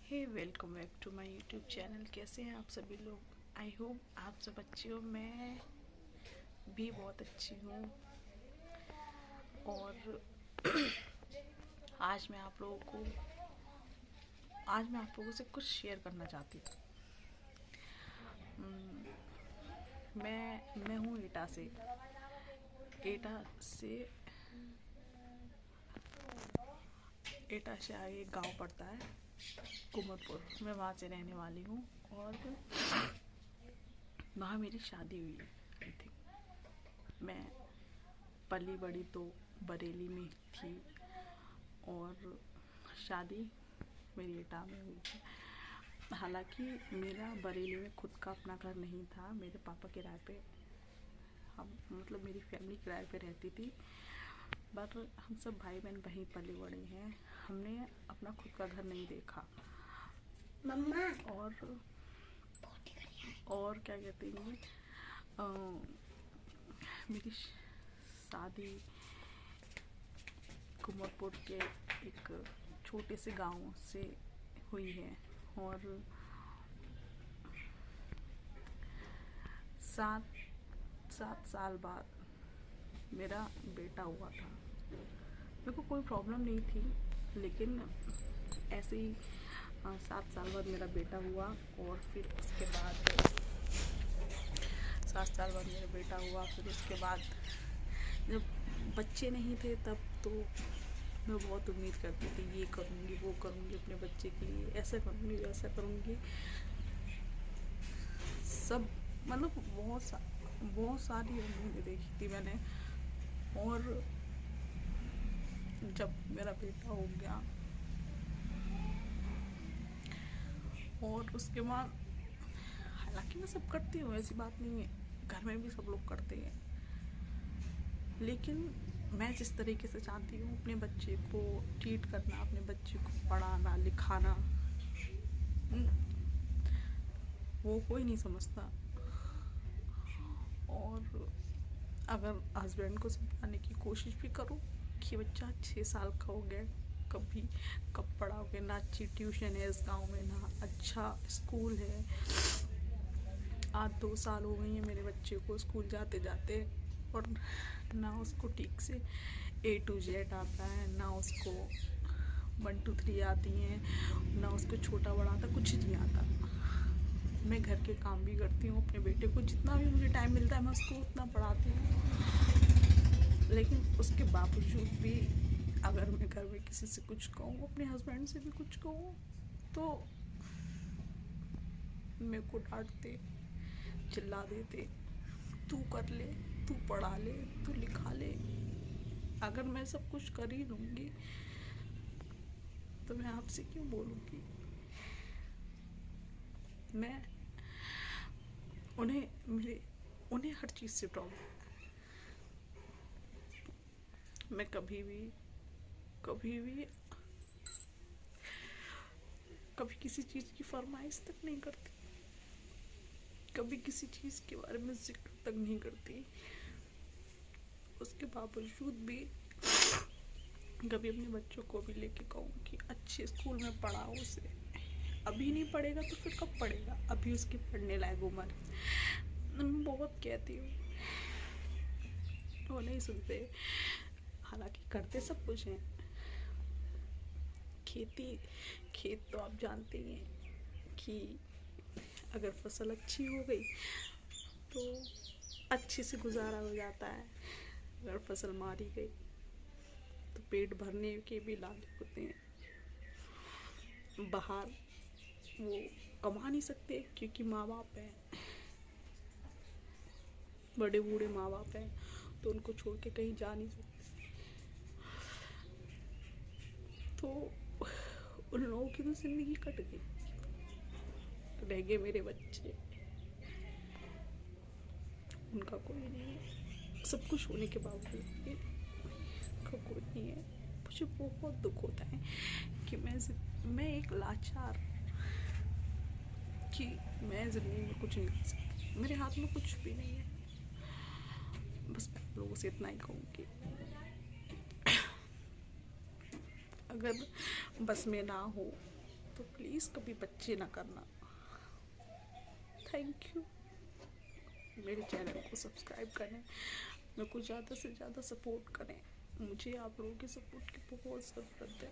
Hey welcome back to my YouTube channel. कैसे हैं आप सभी लोग? आई होप आप सब अच्छे हो। मैं भी बहुत अच्छी हूँ। और आज मैं आप लोगों से कुछ शेयर करना चाहती हूँ। मैं हूँ एटा से आगे एक गांव पड़ता है कुमरपुर। मैं वहाँ से रहने वाली हूँ और वहाँ मेरी शादी हुई है। आई थिंक मैं पली बड़ी तो बरेली में थी और शादी मेरी एटा में हुई थी। हालांकि मेरा बरेली में खुद का अपना घर नहीं था। मेरे पापा किराए पे, मेरी फैमिली किराए पे रहती थी। बट हम सब भाई बहन वहीं पले बड़े हैं। हमने अपना खुद का घर नहीं देखा। मम्मा और क्या कहते हैं, मेरी शादी कुमरपुर के एक छोटे से गांव से हुई है और 7 साल बाद मेरा बेटा हुआ था। मेरे को कोई प्रॉब्लम नहीं थी, लेकिन ऐसे ही 7 साल बाद मेरा बेटा हुआ। और फिर उसके बाद 7 साल बाद मेरा बेटा हुआ। फिर उसके बाद जब बच्चे नहीं थे तब तो मैं बहुत उम्मीद करती थी, ये करूँगी वो करूँगी अपने बच्चे के लिए, ऐसा करूँगी वैसा करूँगी। सब बहुत सारी उम्मीदें देखी थी मैंने। और जब मेरा बेटा हो गया और उसके बाद, हालांकि मैं सब करती हूँ, ऐसी बात नहीं है, घर में भी सब लोग करते हैं, लेकिन मैं जिस तरीके से चाहती हूँ अपने बच्चे को ट्रीट करना, अपने बच्चे को पढ़ाना लिखाना, वो कोई नहीं समझता। और अगर हस्बैंड को समझाने की कोशिश भी करूँ कि बच्चा 6 साल का हो गया, कब पढ़ाओगे, ना अच्छी ट्यूशन है इस गांव में, ना अच्छा स्कूल है। आज 2 साल हो गई हैं मेरे बच्चे को स्कूल जाते जाते, और ना उसको ठीक से A to Z आता है, ना उसको 1 2 3 आती हैं, ना उसको छोटा बड़ा आता, कुछ नहीं आता। मैं घर के काम भी करती हूँ, अपने बेटे को जितना भी मुझे टाइम मिलता है मैं उसको उतना पढ़ाती हूँ। लेकिन उसके बावजूद भी अगर मैं घर में किसी से कुछ कहूँ, अपने हस्बैंड से भी कुछ कहूँ, तो मेरे को डांटते, चिल्ला देते, तू कर ले, तू पढ़ा ले, तू लिखा ले। अगर मैं सब कुछ कर ही लूँगी तो मैं आपसे क्यों बोलूँगी? मैं उन्हें हर चीज़ से प्रॉब्लम है। मैं कभी किसी चीज़ की फरमाइश तक नहीं करती, कभी किसी चीज़ के बारे में जिक्र तक नहीं करती। उसके बावजूद भी कभी अपने बच्चों को भी लेके कहूँ कि अच्छे स्कूल में पढ़ाओ उसे। अभी नहीं पढ़ेगा तो फिर कब पढ़ेगा? अभी उसकी पढ़ने लायक उम्र है। मैं बहुत कहती हूँ, वो नहीं सुनते। हालांकि करते सब कुछ हैं। खेत तो आप जानते ही हैं कि अगर फसल अच्छी हो गई तो अच्छे से गुजारा हो जाता है। अगर फसल मारी गई तो पेट भरने के भी लायक होते हैं। बाहर वो कमा नहीं सकते क्योंकि माँ बाप हैं, बड़े बूढ़े माँ बाप हैं, तो उनको छोड़ के कहीं जा नहीं सकते। तो उन लोगों की तो जिंदगी कट गई, रह गए मेरे बच्चे। उनका कोई नहीं है, सब कुछ होने के बावजूद भी उनका कोई नहीं है। मुझे बहुत दुख होता है कि मैं एक लाचार, कि मैं जिंदगी में कुछ नहीं कर सकती, मेरे हाथ में कुछ भी नहीं है। बस मैं आप लोगों से इतना ही कहूँगी, अगर बस में ना हो तो प्लीज़ प्लीज़ कभी बच्चे ना करना। Thank you. मेरे चैनल को सब्सक्राइब करें, मेरे को ज़्यादा से ज़्यादा सपोर्ट करें। मुझे आप लोगों के सपोर्ट की बहुत ज़रूरत है।